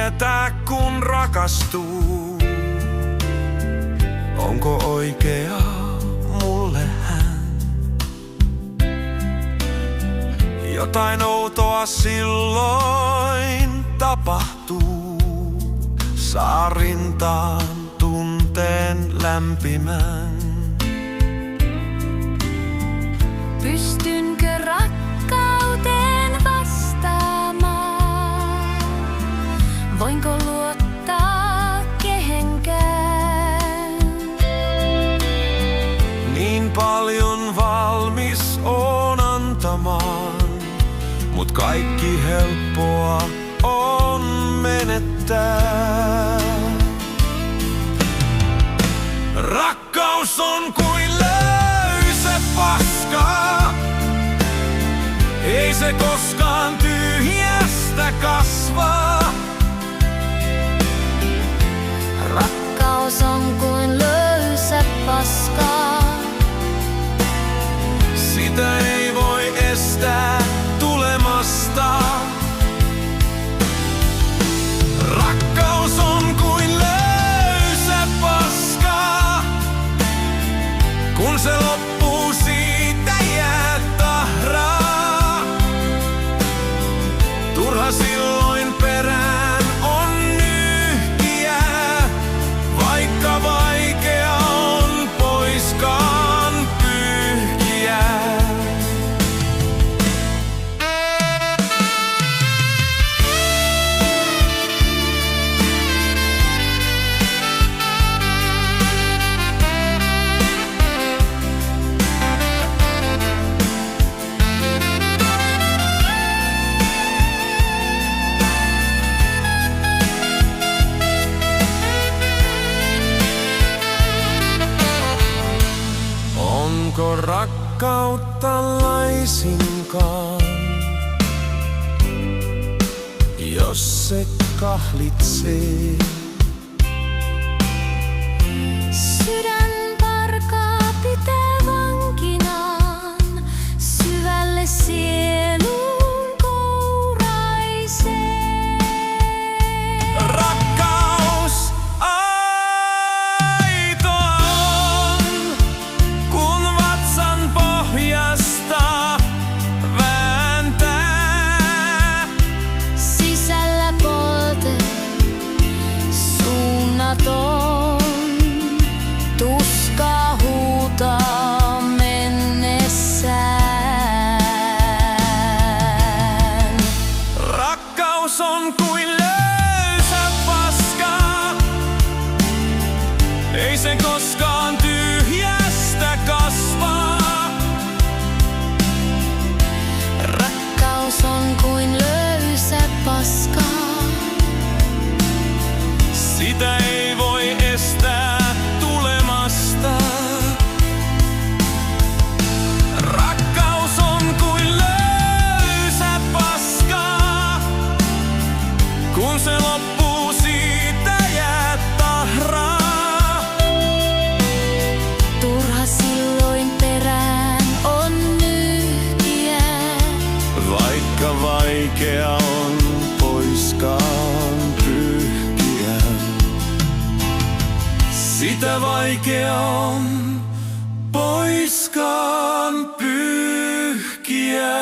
tietää kun rakastuu. Onko oikea mulle hän? Jotain outoa silloin tapahtuu. Saa rintaan tunteen lämpimän. Pystynkö rakkauteen vastaamaan? Voinko luottaa kehenkään? Niin paljon valmis on antamaan, mut kaikki helppoa on menettää. Rakkaus on kuin löysä paska. Ei se koskaan tyhjästä kasva. Rakkaus on kuin löysä paska. Sitä ei voi estää tulemasta. Rakkaus on kuin löysä paska. Kun se loppuu, siitä jää tahraa. Turha silloin perään on nyhkiä, vaikka vaikea on poiskaan pyyhkiä. Onko rakkautta laisinkaan, jos se kahlitsee? Sydän parkaa pitää vankinaan, syvälle sieluun kouraisee. Rakkaus aitoa on, kun vatsan pohjasta vääntää. Sisällä polte suunnaton, tuska huutaa mennessään. Rakkaus on kuin löysä paska. Ei se koskaan tyhjästä kasva. Rakkaus on kuin löysä paska. Sitä ei voi estää tulemasta. Rakkaus on kuin löysä paska. Kun se loppuu, siitä jää tahraa. Turha silloin perään on nyhkiä, Vaikka vaikea on poiskaan pyyhkiä. Sitä vaikea on poiskaan pyyhkiä.